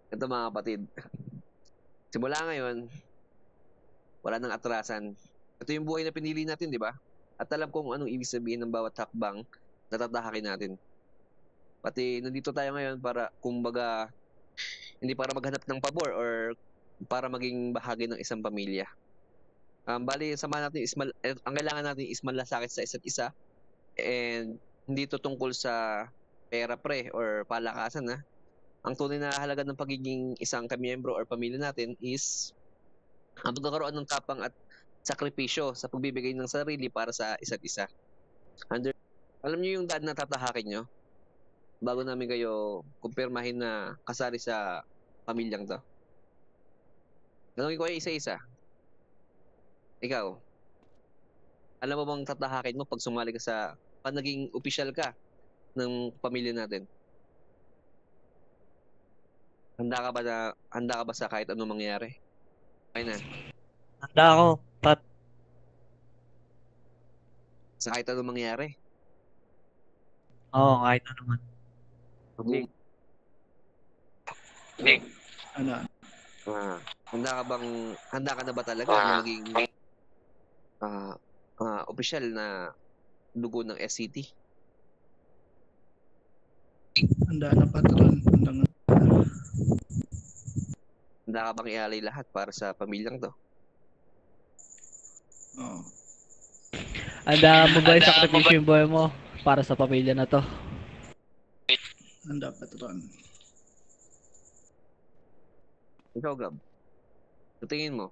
Ito mga kapatid, simula ngayon, wala nang atrasan. Ito yung buhay na pinili natin, di ba? At alam kong anong ibig sabihin ng bawat hakbang na tatahakin natin. Pati nandito tayo ngayon para, kumbaga, hindi para maghanap ng pabor or para maging bahagi ng isang pamilya. Bali, sama natin ang kailangan natin is malasakit sa isa't isa and hindi to tungkol sa pera pre or palakasan na. Ang tunay na halaga ng pagiging isang kamiyembro or pamilya natin is ang pagkakaroon ng tapang at sakripisyo sa pagbibigay ng sarili para sa isa't isa. Alam niyo yung daan na tatahakin nyo bago namin kayo kumpirmahin na kasali sa pamilyang to? Tanungin ko kayo isa-isa. Ikaw, alam mo bang tatahakin mo pag sumali ka pag naging opisyal ka ng pamilya natin? Handa ka ba sa kahit anong mangyari? Okay na. Handa ako, Pat. Sa kahit anong mangyari? Oo, kahit ano man. Nick. Ano? Handa ka na ba talaga na maging opisyal na dugo ng SCT? Handa na, patron. Handa ka bang ialay lahat para sa pamilyang to? Oo. Handa mo ba isakripisyo yung buhay mo para sa pamilya na to? Handa, patron. Ikaw, Gab, sa tingin mo,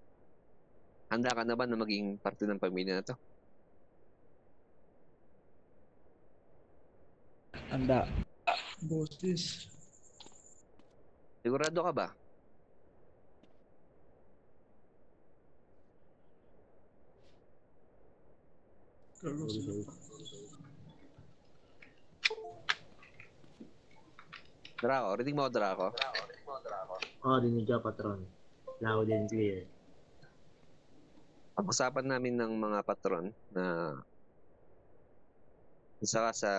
handa ka na ba na maging parte ng pamilya na to? Handa. Boses. Sigurado ka ba? Drako, rinig mo ako, Drako? Oo, dinig ka, patron. Loud and clear. Pag-usapan namin ng mga patron na isa ka sa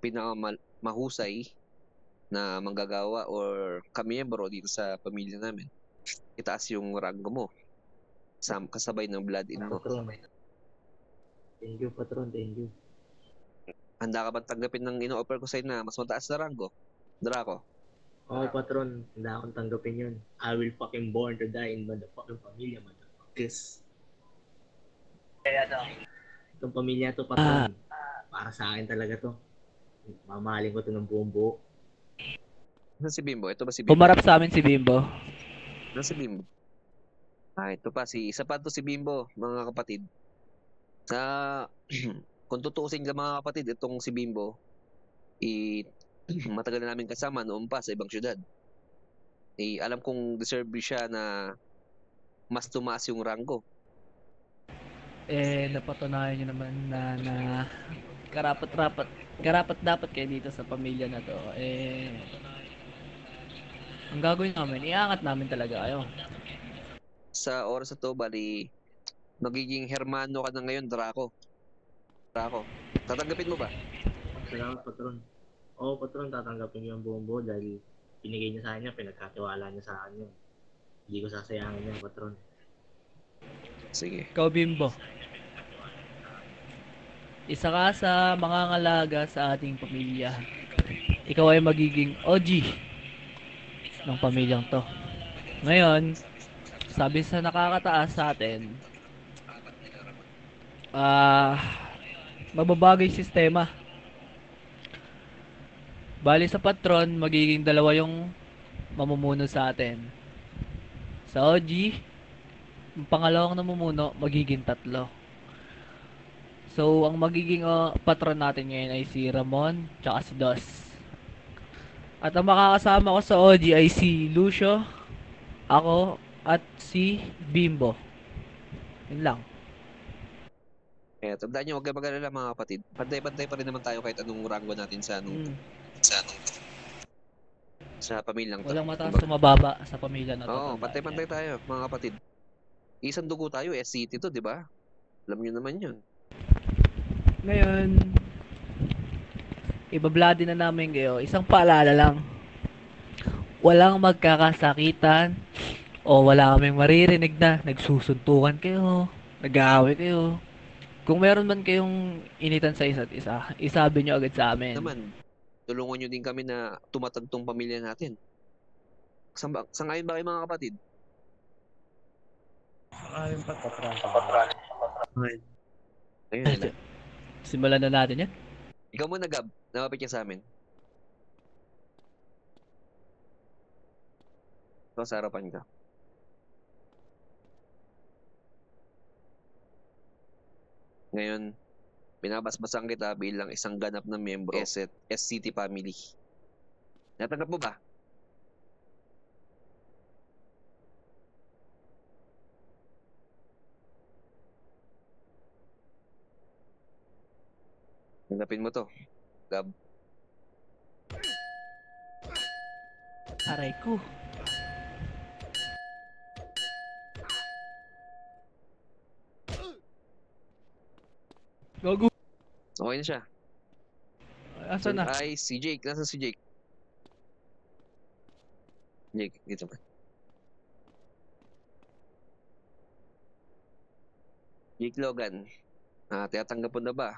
pinakamahusay na manggagawa or kamiyembro dito sa pamilya namin. Itaas yung rango mo. Kasabay ng blood in mo. Patron. Thank you, patron. Thank you. Handa ka ba tanggapin ng ino-offer ko sa'yo na mas mataas na rango? Drako? Oo, patron. Handa akong tanggapin yun. I will fucking born to die in motherfucking pamilya, motherfuckers. Itong pamilya to, patron. Para sa akin talaga to. Mamahalin ko to ng buong buo. Ano si Bimbo? Ito ba si Bimbo? Pumarap sa amin si Bimbo. Ano si Bimbo? Ito pa. Isa pa to si Bimbo, mga kapatid. Kung tutuusin ka mga kapatid, itong si Bimbo, matagal na namin kasama noon pa sa ibang syudad. Alam kong deserve siya na mas tumaas yung rango. Napatunayan nyo naman na karapat dapat kayo dito sa pamilya na to. Ang gagawin namin, iangat namin talaga kayo. Sa oras na to, bali, magiging hermano ka na ngayon, Drako. Tatanggapin mo ba? Salamat, patron. Oo, patron, tatanggapin niyo ang buong buo dahil binigay niya sa akin yan, pinagkatiwala niya sa akin yun. Hindi ko sasayangin yan, patron. Sige. Ikaw, Bimbo. Isa ka sa mga ngalaga sa ating pamilya. Ikaw ay magiging OG ng pamilyang to. Ngayon, sabi sa nakakataas sa atin, mababago yung sistema. Bali sa patron, magiging dalawa yung mamumuno sa atin. Sa OG, yung pangalawang namumuno, magiging 3. So, ang magiging patron natin ngayon ay si Ramon, tsaka si Dos. At ang makakasama ko sa OG ay si Lucio, ako, at si Bimbo. Yun lang. Tandaan nyo, huwag kayo mag-alala mga kapatid. Pantay-pantay pa rin naman tayo kahit anong rango natin sa pamilyang to. Walang mataas o mababa sa pamilya na to. Oo, pantay-pantay tayo mga kapatid. Isang dugo tayo, SCT to, di ba? Alam nyo naman yun. Ngayon, ibabladi na namin kayo. Isang paalala lang. walang magkakasakitan o wala kaming maririnig na nagsusuntukan kayo, nag-aaway kayo. Kung meron man kayong initan sa isa't isa, isabi nyo agad sa amin. Naman, tulungan nyo din kami na tumatag tong pamilya natin. Sangayon ba kayo mga kapatid? Ayun pa. Ayun na. Simulan na natin yan. Ikaw muna, Gab. Namapit ka sa amin. Ito sa harapan ka. Ngayon, binabasbasan kita bilang isang ganap na miyembro SCT family. Natanggap mo ba? Tanggapin mo to. Gab. Aray ko. Gago. Okay na siya. Asan na? Ay, si Jake. Nasaan si Jake? Jake, dito ba? Jake Logan. Tinatanggap mo na ba?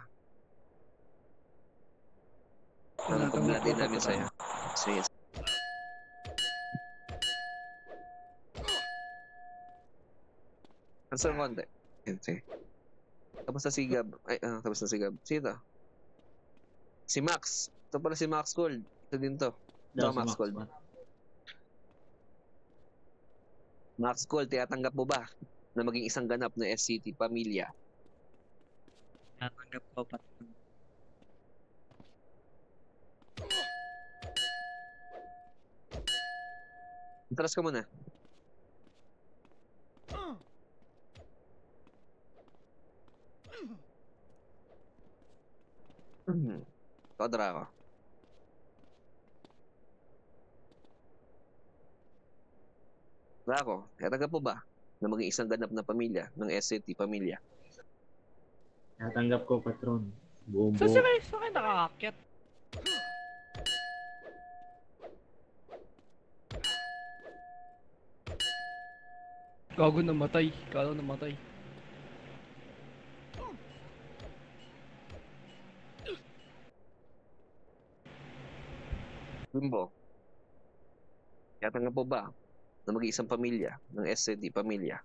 Ang paglatin namin sa'yo. Sige. Answer konti. Yan, sige. Tapos na si Gab. Ay, tapos na si Gab. Sino to? Si Max. Ito pala si Max Gold. Ito din to. Ito Max Gold. Max Gold, tinatanggap mo ba na maging isang ganap na SCT pamilya? Natanggap ko, patron. Atras ka muna. Kodra ako. Ako, tinatanggap mo ba na maging isang ganap na pamilya ng SCT pamilya? Natanggap ko, patron. Buong Saan buo. sila sa akin nakakakyat? Gago namatay. Kala namatay. Bimbo, tinatanggap mo ba na maging isang pamilya ng SCT pamilya?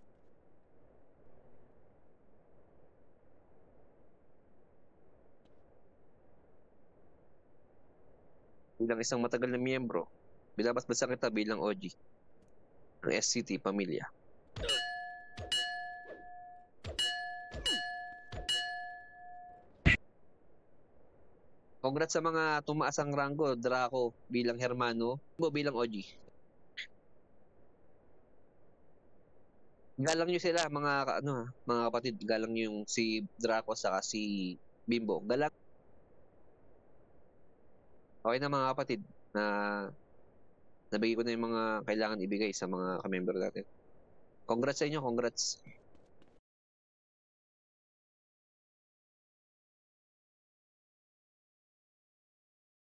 Bilang isang matagal na miyembro, binabasbasan kita bilang OG ng SCT pamilya. Congrats sa mga tumaas ang ranggo, Draco bilang Hermano, mo bilang OG. Galang nyo sila mga kapatid, galang nyo yung si Draco saka si Bimbo. Galang. Okay na mga kapatid na nabigay ko na yung mga kailangan ibigay sa mga kamember natin. Congrats sa inyo, congrats.